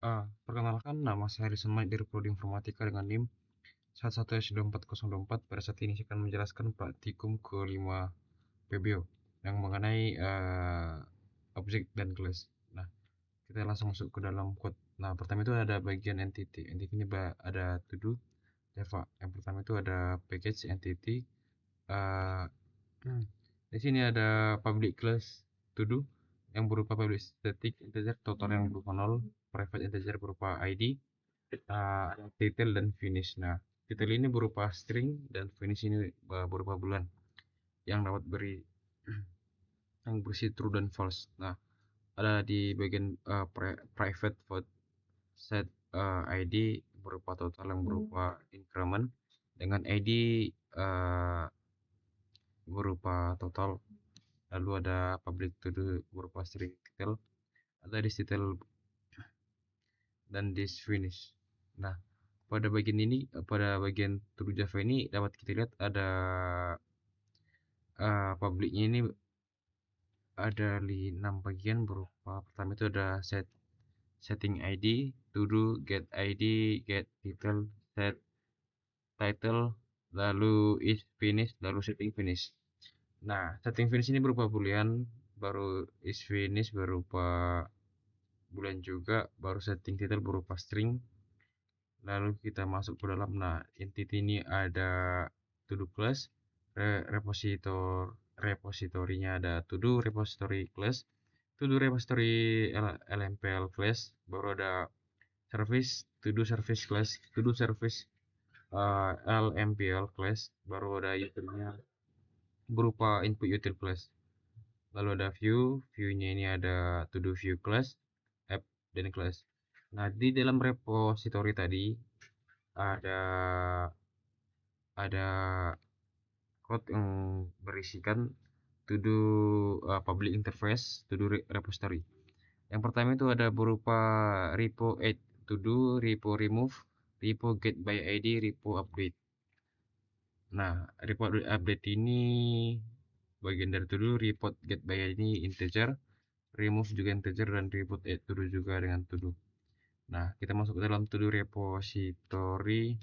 Perkenalkan, nama saya Harrison Mike dari Prodi Informatika dengan NIM 11S24024. Pada saat ini saya akan menjelaskan praktikum ke-5 PBO yang mengenai objek dan kelas. Nah, kita langsung masuk ke dalam code. Nah, pertama itu ada bagian entity. Entity ini ada to do Java. Yang pertama itu ada package entity. Uh, di sini ada public class to do yang berupa public static integer total yang berupa 0, private integer berupa ID, title dan finish. Nah, title ini berupa string dan finish ini berupa bulan yang dapat beri yang berisi true dan false. Nah, ada di bagian private void set ID berupa total yang berupa increment dengan ID berupa total. Lalu ada public to do berupa string title, ada di title dan di finish. Nah, pada bagian ini, pada bagian to do Java ini dapat kita lihat ada publicnya ini ada di 6 bagian berupa pertama itu ada setting ID, to do, get ID, get title, set title, lalu is finish, lalu setting finish. Nah, setting finish ini berupa boolean, baru is finish berupa bulan juga, baru setting title berupa string. Lalu kita masuk ke dalam. Nah, entity ini ada to do class, repositorinya ada to do repository class, to do repository lmpl class, baru ada service, to do service class, to do service lmpl class, baru ada usernya berupa input util class. Lalu ada viewnya ini ada to do view class, app dan class. Nah, di dalam repository tadi ada code yang berisikan to do public interface, to do repository. Yang pertama itu ada berupa repo add to do, repo remove, repo get by ID, repo update. Nah, repo update ini bagian dari to do, report get by ID ini integer, remove juga integer, dan report add to do juga dengan to do. Nah, kita masuk ke dalam to do repository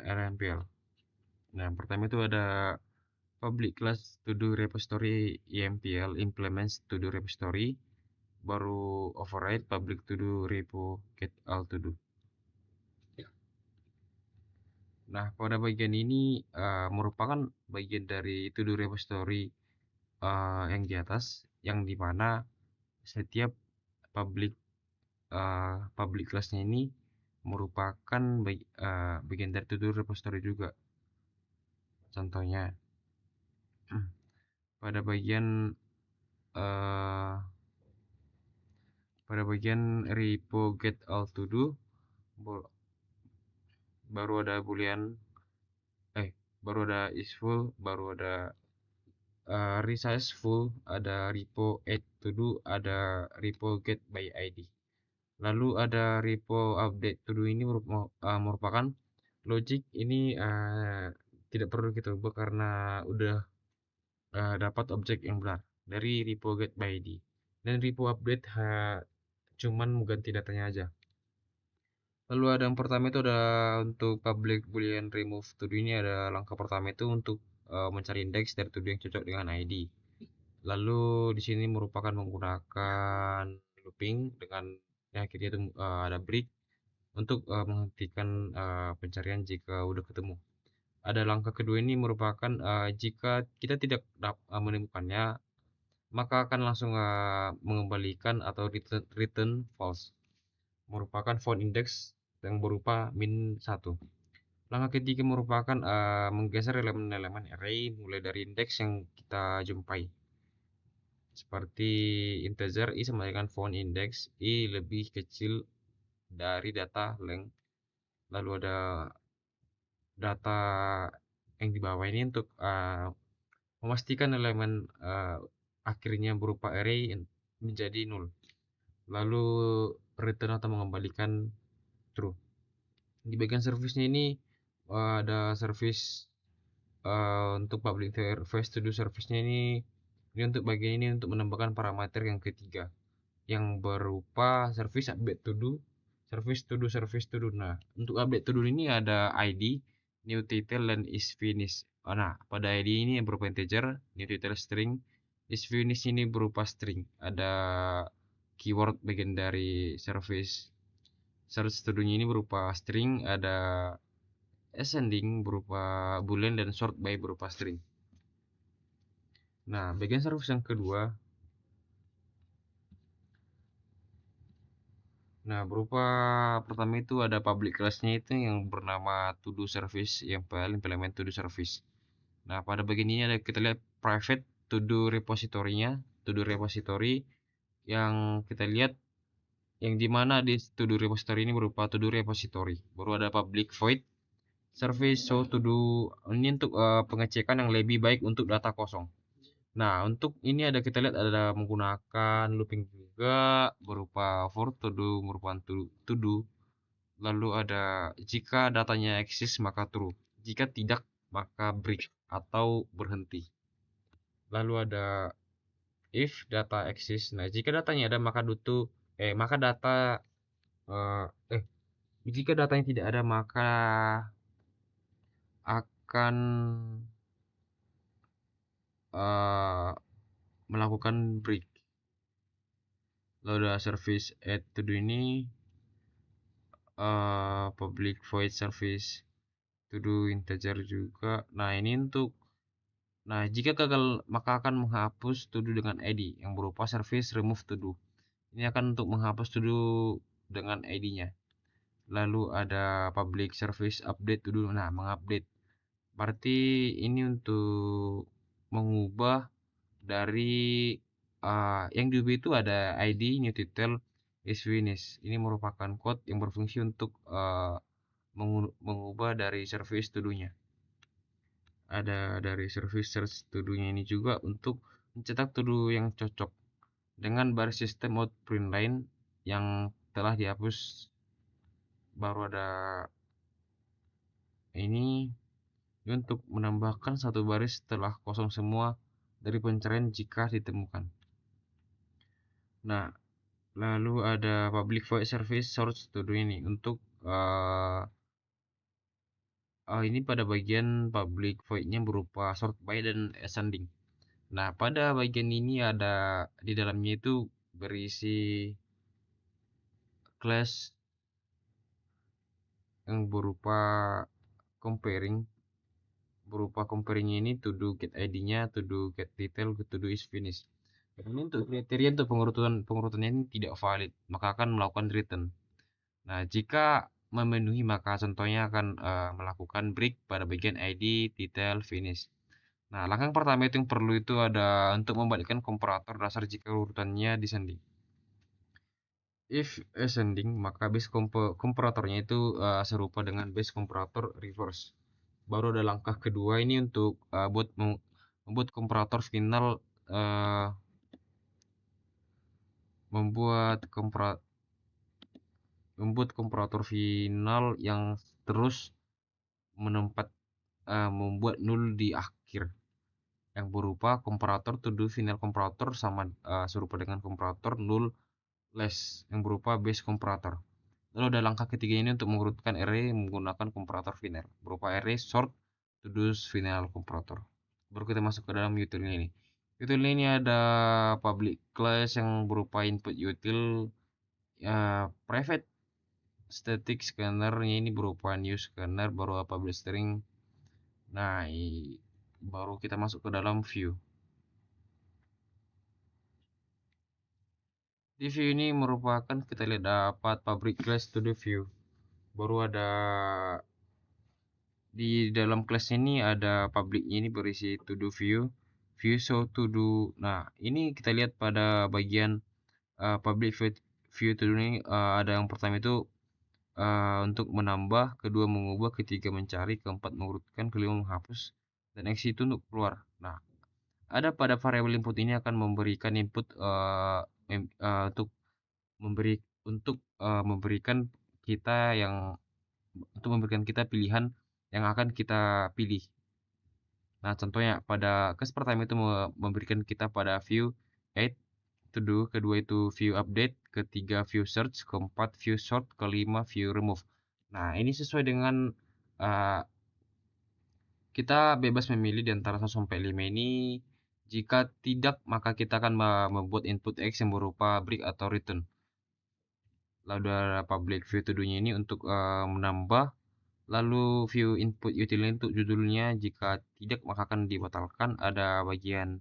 RMPL. Nah, yang pertama itu ada public class to do repository EMPL implements to do repository, baru override public to do repo get all to do. Nah, pada bagian ini merupakan bagian dari to do repository yang di atas, yang dimana setiap public classnya ini merupakan bagian dari to do repository juga. Contohnya pada bagian repo get all to do baru ada boolean baru ada is full, baru ada resize full, ada repo add to do, ada repo get by ID. Lalu ada repo update to do ini merupakan logic ini tidak perlu kita ubah karena udah dapat objek yang benar dari repo get by ID. Dan repo update cuman mengganti datanya aja. Lalu ada yang pertama itu ada untuk public boolean remove to do ini ada langkah pertama itu untuk mencari indeks dari to do yang cocok dengan ID. Lalu di sini merupakan menggunakan looping dengan yang akhirnya itu ada break untuk menghentikan pencarian jika udah ketemu. Ada langkah kedua ini merupakan jika kita tidak menemukannya, maka akan langsung mengembalikan atau return false, merupakan found index yang berupa -1. Langkah ketiga merupakan menggeser elemen-elemen array mulai dari indeks yang kita jumpai. Seperti integer i sama dengan found index i lebih kecil dari data length. Lalu ada data yang di bawah ini untuk memastikan elemen akhirnya berupa array menjadi null. Lalu return atau mengembalikan true. Di bagian service-nya ini ada service untuk public interface to do service-nya ini untuk bagian ini untuk menambahkan parameter yang ketiga. yang berupa service update to do, service to do. Nah, untuk update to do ini ada ID, new title, dan is finish. Nah, pada ID ini berupa integer, new title string, is finish ini berupa string. Ada keyword bagian dari service search to do ini berupa string, ada ascending berupa boolean, dan sort by berupa string. Nah, bagian service yang kedua, nah berupa pertama itu ada public class-nya itu yang bernama to do service, yang file implement to do service. Nah, pada bagian ini ada kita lihat private to do repository-nya, to do repository yang kita lihat yang dimana di to do repository ini berupa to do repository. Baru ada public void service so to do, ini untuk pengecekan yang lebih baik untuk data kosong. Nah, untuk ini ada kita lihat ada menggunakan looping juga berupa for to do merupakan to do. Lalu ada jika datanya eksis maka true, jika tidak maka break atau berhenti. Lalu ada if data eksis. Nah, jika datanya ada maka maka data eh, eh jika datanya tidak ada maka akan eh, melakukan break. Lalu ada service add to do ini public void service to do integer juga. Nah, jika gagal maka akan menghapus to do dengan id yang berupa service remove to do. Ini akan untuk menghapus to do dengan id-nya. Lalu ada public service update to do. Nah, mengupdate. Berarti ini untuk mengubah dari yang diubah itu ada id, new title, is finish. Ini merupakan code yang berfungsi untuk mengubah dari service to do-nya. Ada dari service search to do-nya ini juga untuk mencetak to do yang cocok dengan baris sistem out print line yang telah dihapus. Baru ada ini untuk menambahkan satu baris setelah kosong semua dari pencarian jika ditemukan. Nah, lalu ada public void service source to do ini untuk ini pada bagian public void-nya berupa sort by dan ascending. Nah, pada bagian ini ada di dalamnya itu berisi class yang berupa comparing. Berupa comparing ini to do get id-nya, to do get detail, to do is finish. Ini untuk kriteria untuk pengurutannya ini tidak valid, maka akan melakukan return. Nah, jika memenuhi maka contohnya akan melakukan break pada bagian id, detail, finish. Nah, langkah pertama itu yang perlu itu ada untuk membalikkan komparator dasar jika urutannya descending. If ascending, maka base komparatornya itu serupa dengan base komparator reverse. Baru ada langkah kedua ini untuk membuat komparator final, membuat komparator final yang terus membuat nul di akhir, yang berupa komparator to do final komparator sama serupa dengan komparator null less yang berupa base komparator. Lalu ada langkah ketiga ini untuk mengurutkan array menggunakan komparator final berupa array sort to do final komparator. Baru kita masuk ke dalam utilnya ini. Utilnya ini ada public class yang berupa input util, private static scanner-nya ini berupa new scanner, baru public string. Nah, baru kita masuk ke dalam view. Di view ini merupakan kita lihat dapat public class to the view. Baru ada di dalam kelas ini ada publicnya ini berisi to do view, show to do. Nah, ini kita lihat pada bagian public view to do ini ada yang pertama itu untuk menambah, kedua mengubah, ketiga mencari, keempat mengurutkan, kelima menghapus, dan exit itu untuk keluar. Nah, ada pada variabel input ini akan memberikan input untuk memberikan kita pilihan yang akan kita pilih. Nah, contohnya pada case pertama itu memberikan kita pada view 8 to do, kedua itu view update, ketiga view search, keempat view sort, kelima view remove. Nah, ini sesuai dengan kita bebas memilih di antara 1 sampai 5 ini. Jika tidak, maka kita akan membuat input X yang berupa break atau return. Lalu ada public view to do-nya ini untuk menambah. Lalu view input utility untuk judulnya, jika tidak maka akan dibatalkan. Ada bagian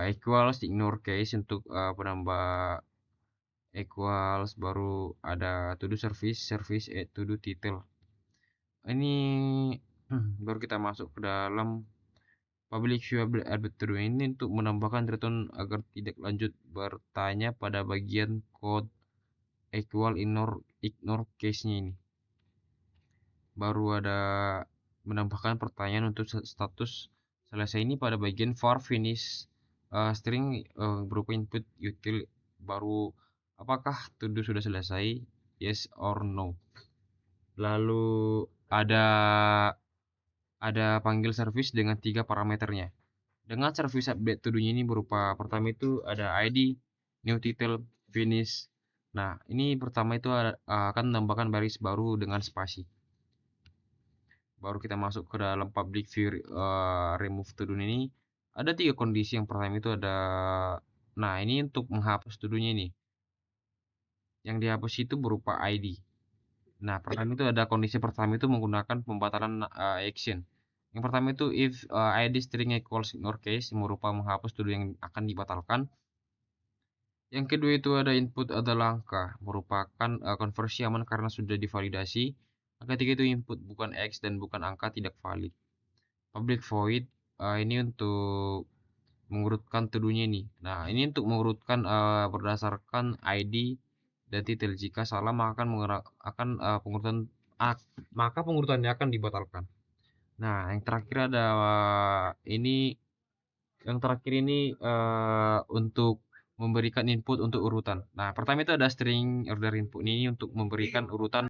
equals, ignore case untuk penambah equals, baru ada to do service, add to do title. Ini baru kita masuk ke dalam public view update to do ini untuk menambahkan return agar tidak lanjut bertanya pada bagian code equal ignore case-nya ini. Baru ada menambahkan pertanyaan untuk status selesai ini pada bagian for finish string berupa input util, baru apakah to do sudah selesai, yes or no. Lalu ada panggil service dengan 3 parameternya. Dengan service update to do ini berupa pertama itu ada ID, new title, finish. Nah, ini pertama itu akan menambahkan baris baru dengan spasi. Baru kita masuk ke dalam public view remove to do ini. Ada 3 kondisi. Yang pertama itu ada, nah ini untuk menghapus to do-nya ini. Yang dihapus itu berupa ID. Nah, pertama itu ada kondisi pertama itu menggunakan pembatalan action. Yang pertama itu if ID string equals ignore case, berupa menghapus to do yang akan dibatalkan. Yang kedua itu ada input adalah angka, merupakan konversi aman karena sudah divalidasi. Yang ketiga itu input bukan X dan bukan angka tidak valid. Public void ini untuk mengurutkan to do-nya ini. Nah, ini untuk mengurutkan berdasarkan ID dan titel. Jika salah maka pengurutannya akan dibatalkan. Nah, yang terakhir ada ini. Yang terakhir ini untuk memberikan input untuk urutan. Nah, pertama itu ada string order input ini untuk memberikan urutan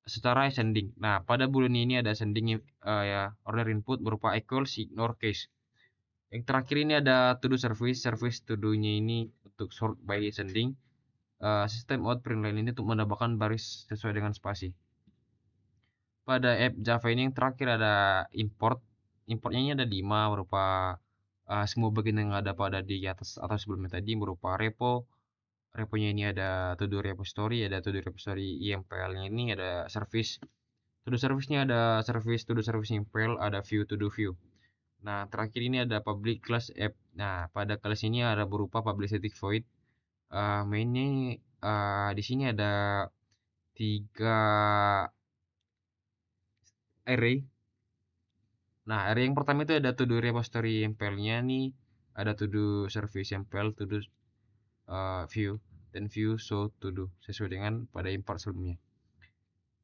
secara ascending. Nah, pada boolean ini ada ascending ya, order input berupa equals, ignore case. Yang terakhir ini ada to do service to do-nya ini untuk sort by ascending. System out print line ini untuk menambahkan baris sesuai dengan spasi. Pada app Java ini yang terakhir ada import. Importnya ini ada 5 berupa semua bagian yang ada pada di atas atau sebelumnya tadi berupa repo. Reponya ini ada to do repository, ada to do repository IMPL-nya ini ada service. To do service-nya ada service to do service IMPL, ada view to do view. Nah, terakhir ini ada public class app. Nah, pada kelas ini ada berupa public static void. Mainnya di sini ada 3 array. Nah, array yang pertama itu ada to do repository MPL-nya nih, ada to do service MPL, to do view, dan view show to do sesuai dengan pada import sebelumnya.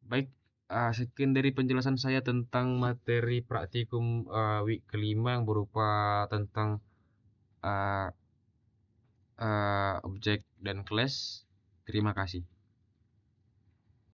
Baik, sekian dari penjelasan saya tentang materi praktikum week kelima yang berupa tentang objek dan class. Terima kasih.